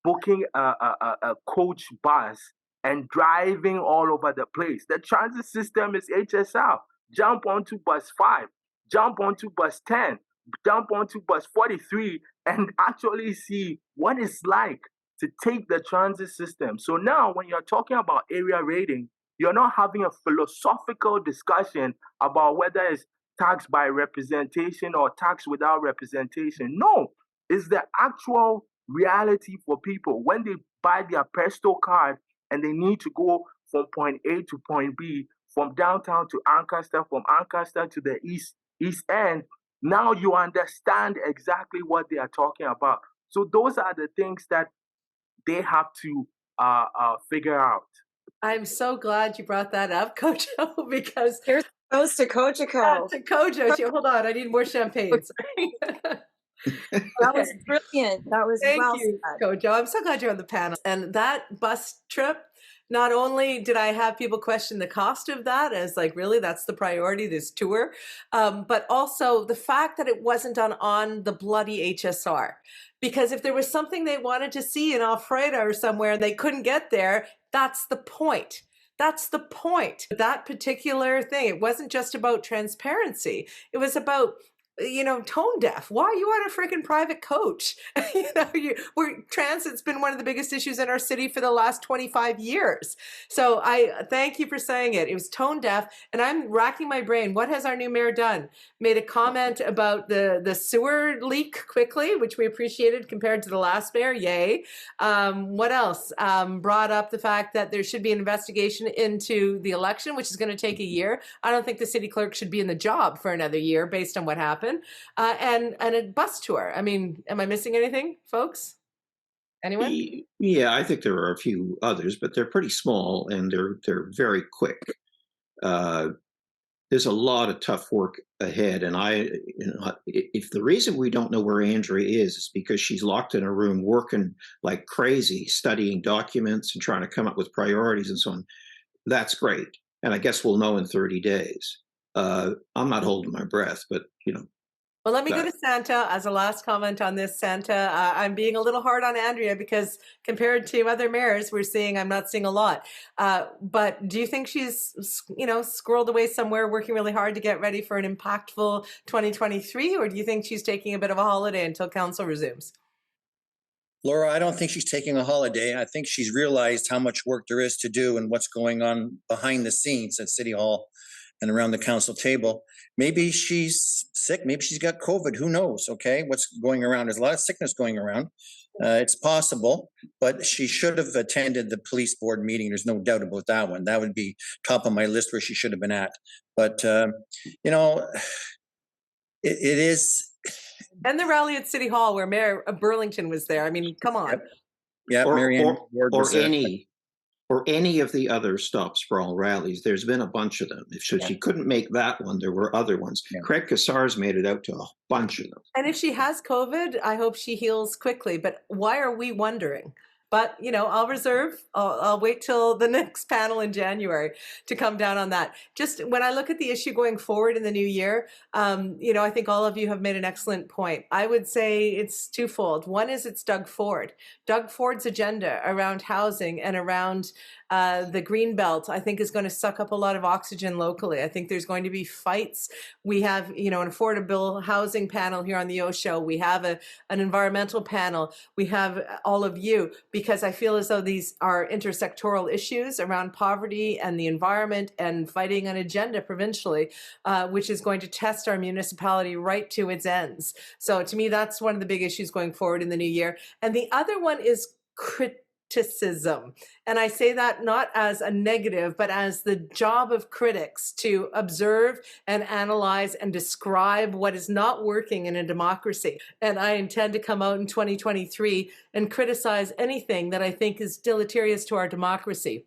booking a coach bus and driving all over the place. The transit system is HSR. Jump onto bus 5, jump onto bus 10, jump onto bus 43, and actually see what it's like to take the transit system. So now when you're talking about area rating, you're not having a philosophical discussion about whether it's tax by representation or tax without representation. No, it's the actual reality for people. When they buy their Presto card and they need to go from point A to point B, from downtown to Ancaster, from Ancaster to the east end, now you understand exactly what they are talking about. So those are the things that they have to figure out. I'm so glad you brought that up, Kojo, because Here's goes to Kojo. to Kojo. Hold on, I need more champagne. That was brilliant. That was Thank well you, said. Kojo. I'm so glad you're on the panel. And that bus trip, not only did I have people question the cost of that, as like, really, that's the priority, this tour, but also the fact that it wasn't on the bloody HSR. Because if there was something they wanted to see in Alfreda or somewhere and they couldn't get there, that's the point. That's the point. That particular thing, it wasn't just about transparency. It was about, tone deaf. Why are you on a freaking private coach? Transit's been one of the biggest issues in our city for the last 25 years. So I thank you for saying it. It was tone deaf, and I'm racking my brain. What has our new mayor done? Made a comment about the sewer leak quickly, which we appreciated compared to the last mayor. Yay. What else? Brought up the fact that there should be an investigation into the election, which is going to take a year. I don't think the city clerk should be in the job for another year based on what happened. And a bus tour. I mean, am I missing anything, folks? Anyone? Yeah, I think there are a few others, but they're pretty small and they're very quick. There's a lot of tough work ahead, and if the reason we don't know where Andrea is because she's locked in a room working like crazy, studying documents and trying to come up with priorities and so on, that's great. And I guess we'll know in 30 days. I'm not holding my breath, but Well, let me go to Santa as a last comment on this, Santa. I'm being a little hard on Andrea because compared to other mayors, I'm not seeing a lot. But do you think she's, squirreled away somewhere working really hard to get ready for an impactful 2023? Or do you think she's taking a bit of a holiday until council resumes? Laura, I don't think she's taking a holiday. I think she's realized how much work there is to do and what's going on behind the scenes at City Hall and around the council table. Maybe she's sick. Maybe she's got COVID. Who knows? Okay, what's going around? There's a lot of sickness going around. It's possible, but she should have attended the police board meeting. There's no doubt about that one. That would be top of my list where she should have been at. But, it is. And the rally at City Hall where Mayor Burlington was there. I mean, come on. Yeah, or any of the other Stop Sprawl rallies. There's been a bunch of them. If she couldn't make that one, there were other ones. Yeah. Craig Kassar's made it out to a bunch of them. And if she has COVID, I hope she heals quickly. But why are we wondering? But, I'll reserve. I'll wait till the next panel in January to come down on that. Just when I look at the issue going forward in the new year, I think all of you have made an excellent point. I would say it's twofold. One is it's Doug Ford. Doug Ford's agenda around housing and around the green belt, I think, is going to suck up a lot of oxygen locally. I think there's going to be fights. We have, an affordable housing panel here on the OShow. We have an environmental panel. We have all of you, because I feel as though these are intersectoral issues around poverty and the environment and fighting an agenda provincially, which is going to test our municipality right to its ends. So to me, that's one of the big issues going forward in the new year. And the other one is criticism. And I say that not as a negative, but as the job of critics to observe and analyze and describe what is not working in a democracy. And I intend to come out in 2023 and criticize anything that I think is deleterious to our democracy.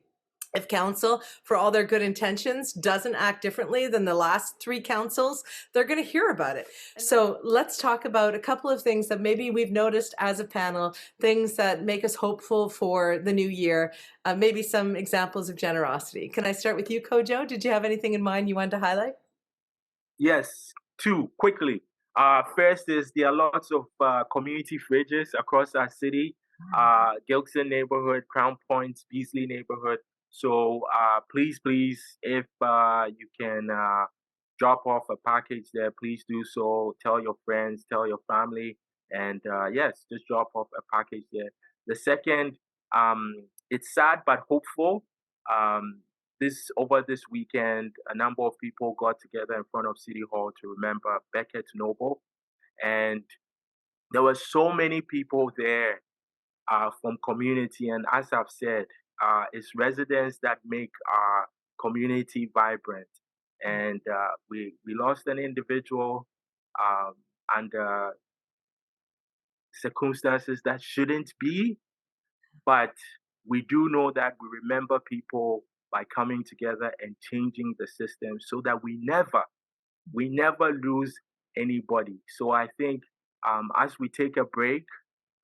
If council, for all their good intentions, doesn't act differently than the last 3 councils, they're going to hear about it. So let's talk about a couple of things that maybe we've noticed as a panel, things that make us hopeful for the new year, maybe some examples of generosity. Can I start with you, Kojo? Did you have anything in mind you wanted to highlight? Yes, 2 quickly. First is there are lots of community fridges across our city, Gilson neighborhood, Crown Points, Beasley neighborhood. So please, if you can drop off a package there, please do so. Tell your friends, tell your family, and yes, just drop off a package there. The second, it's sad but hopeful. Over this weekend, a number of people got together in front of City Hall to remember Beckett Noble, and there were so many people there from community, and as I've said, it's residents that make our community vibrant. And we lost an individual under circumstances that shouldn't be, but we do know that we remember people by coming together and changing the system so that we never lose anybody. So I think as we take a break,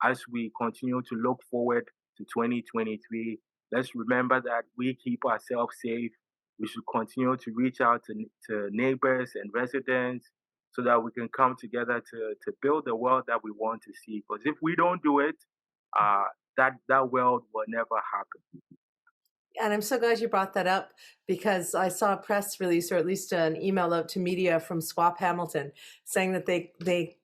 as we continue to look forward to 2023, let's remember that we keep ourselves safe. We should continue to reach out to neighbors and residents so that we can come together to build the world that we want to see. Because if we don't do it, that world will never happen. And I'm so glad you brought that up, because I saw a press release, or at least an email out to media from Swap Hamilton, saying that they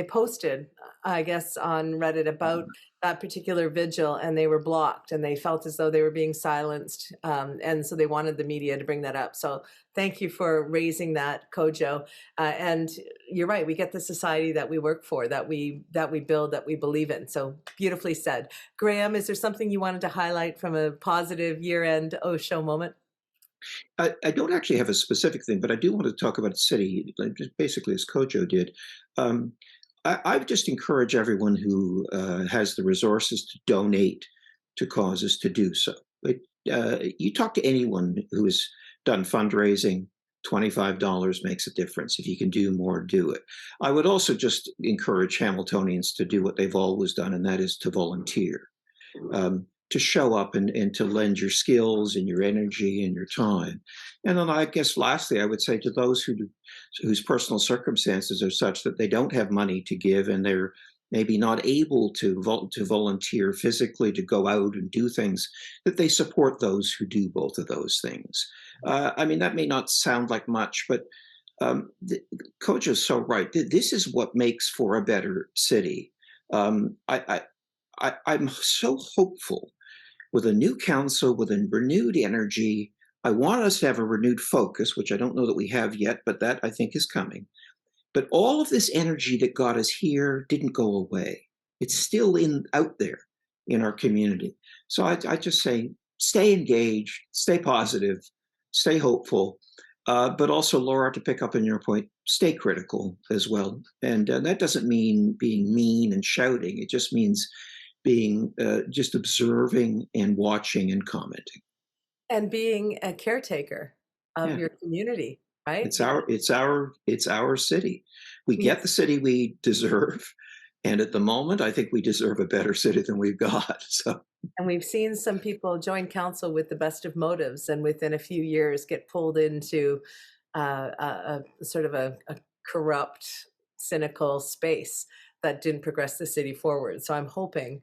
posted, I guess, on Reddit about that particular vigil, and they were blocked, and they felt as though they were being silenced, and so they wanted the media to bring that up. So thank you for raising that, Kojo. And you're right, we get the society that we work for, that we build, that we believe in. So beautifully said. Graham, is there something you wanted to highlight from a positive year-end OShow moment? I don't actually have a specific thing, but I do want to talk about the city, just basically as Kojo did. I would just encourage everyone who has the resources to donate to causes to do so. You talk to anyone who has done fundraising, $25 makes a difference. If you can do more, do it. I would also just encourage Hamiltonians to do what they've always done, and that is to volunteer, to show up and to lend your skills and your energy and your time. And then I guess lastly, I would say to those whose personal circumstances are such that they don't have money to give, and they're maybe not able to volunteer physically, to go out and do things, that they support those who do both of those things. I mean, that may not sound like much, but Kojo's so right. This is what makes for a better city. I'm so hopeful. With a new council, with a renewed energy, I want us to have a renewed focus, which I don't know that we have yet, but that I think is coming. But all of this energy that got us here didn't go away. It's still out there in our community. So I just say, stay engaged, stay positive, stay hopeful, but also, Laura, to pick up on your point, stay critical as well. And that doesn't mean being mean and shouting. It just means being just observing and watching and commenting, and being a caretaker of your community. Right? It's our city. We get the city we deserve, and at the moment, I think we deserve a better city than we've got. So, and we've seen some people join council with the best of motives, and within a few years get pulled into a sort of a corrupt, cynical space that didn't progress the city forward. So I'm hoping,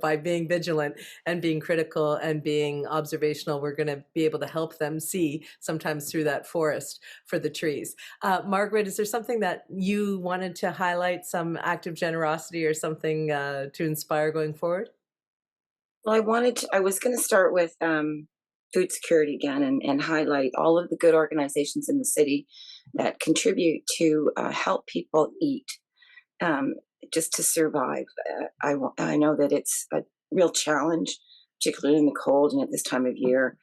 by being vigilant and being critical and being observational, we're going to be able to help them see sometimes through that forest for the trees. Margaret, is there something that you wanted to highlight, some act of generosity or something to inspire going forward? Well, I was going to start with food security again and highlight all of the good organizations in the city that contribute to help people eat. Just to survive. I know that it's real challenge, particularly in the cold and at this time of year.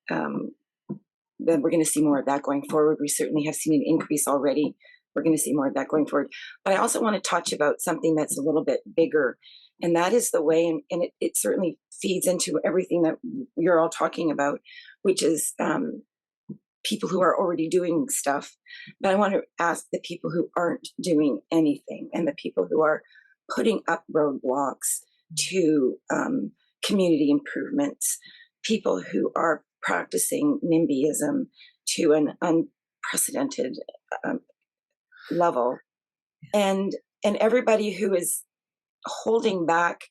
Then we're going to see more of that going forward. We certainly have seen an increase already. We're going to see more of that going forward. But I also want to touch about something that's a little bit bigger, and that is the way, and it certainly feeds into everything that you're all talking about, which is people who are already doing stuff. But I want to ask the people who aren't doing anything, and the people who are putting up roadblocks to community improvements, people who are practicing NIMBYism to an unprecedented level, and everybody who is holding back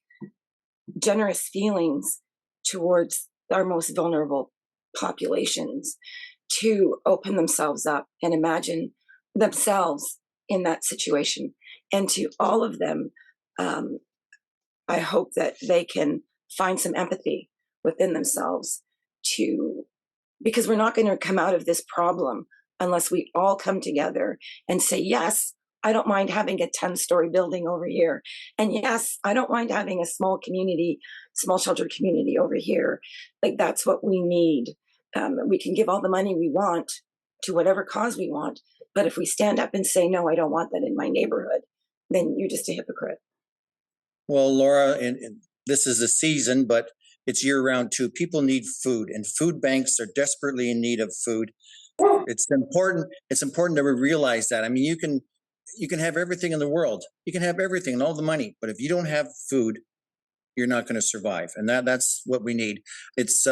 generous feelings towards our most vulnerable populations to open themselves up and imagine themselves in that situation. And to all of them, I hope that they can find some empathy within themselves, because we're not going to come out of this problem unless we all come together and say, yes, I don't mind having a 10-story building over here. And yes, I don't mind having a small sheltered community over here. Like, that's what we need. We can give all the money we want to whatever cause we want. But if we stand up and say, no, I don't want that in my neighborhood, then you're just a hypocrite. Well, Laura, and this is the season, but it's year-round too. People need food, and food banks are desperately in need of food. It's important that we realize that. I mean, you can have everything in the world. You can have everything and all the money, but if you don't have food, you're not going to survive. And that's what we need. It's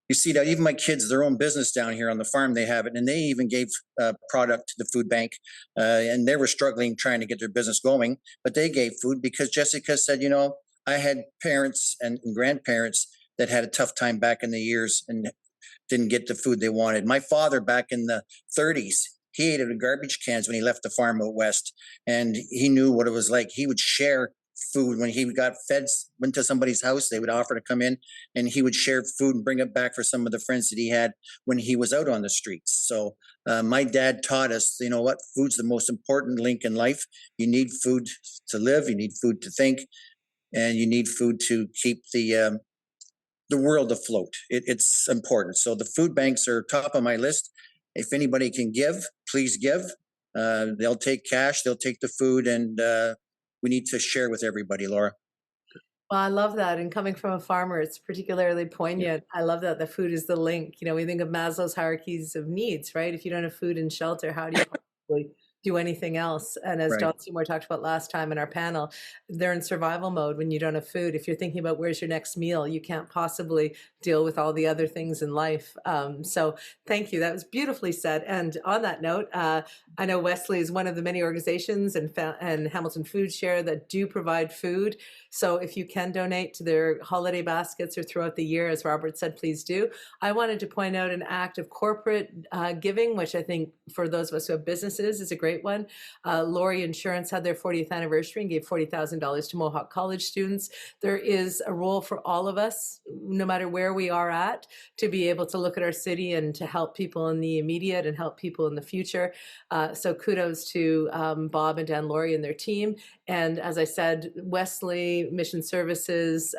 you see that even my kids, their own business down here on the farm, they have it, and they even gave product to the food bank, and they were struggling trying to get their business going, but they gave food because Jessica said, you know, I had parents and grandparents that had a tough time back in the years and didn't get the food they wanted. My father back in the 30s, he ate out of garbage cans when he left the farm out west, and he knew what it was like. He would share food when he got fed, went to somebody's house, they would offer to come in, and he would share food and bring it back for some of the friends that he had when he was out on the streets. So my dad taught us, you know what, food's the most important link in life. You need food to live, you need food to think, and you need food to keep the world afloat. It's important. So the food banks are top of my list. If anybody can give, please give. They'll take cash, they'll take the food, and we need to share with everybody, Laura. Well, I love that. And coming from a farmer, it's particularly poignant. I love that the food is the link. You know, we think of Maslow's hierarchies of needs, right? If you don't have food and shelter, how do you possibly do anything else? And as John Seymour talked about last time in our panel, they're in survival mode when you don't have food. If you're thinking about where's your next meal, you can't possibly deal with all the other things in life. So thank you. That was beautifully said. And on that note, I know Wesley is one of the many organizations and Hamilton Food Share that do provide food. So if you can donate to their holiday baskets or throughout the year, as Robert said, please do. I wanted to point out an act of corporate giving, which I think for those of us who have businesses is a great one. Laurie Insurance had their 40th anniversary and gave $40,000 to Mohawk College students. There is a role for all of us, no matter where we are at, to be able to look at our city and to help people in the immediate and help people in the future. So kudos to Bob and Dan Laurie and their team. And as I said, Wesley, Mission Services,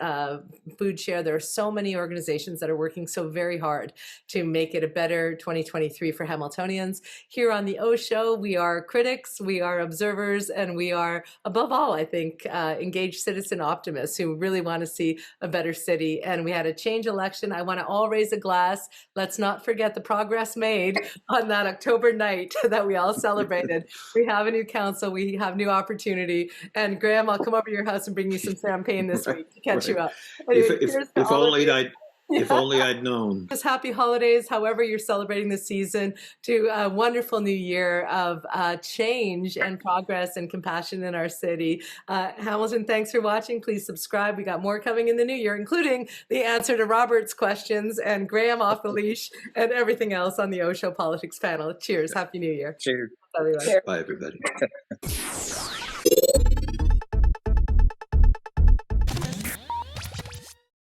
Food Share, there are so many organizations that are working so very hard to make it a better 2023 for Hamiltonians. Here on the OShow, we are critics, we are observers, and we are, above all, I think, engaged citizen optimists who really want to see a better city. And we had a change election. I want to all raise a glass. Let's not forget the progress made on that October night that we all celebrated. We have a new council, we have new opportunity. And Graham, I'll come over to your house and bring you some champagne this week to catch you up. Anyway, if only I'd known. Just happy holidays, however you're celebrating this season, to a wonderful new year of change and progress and compassion in our city. Hamilton, thanks for watching. Please subscribe. We got more coming in the new year, including the answer to Robert's questions and Graham off the leash and everything else on the OShow Politics panel. Cheers. Happy New Year. Cheers. Everyone. Bye, everybody.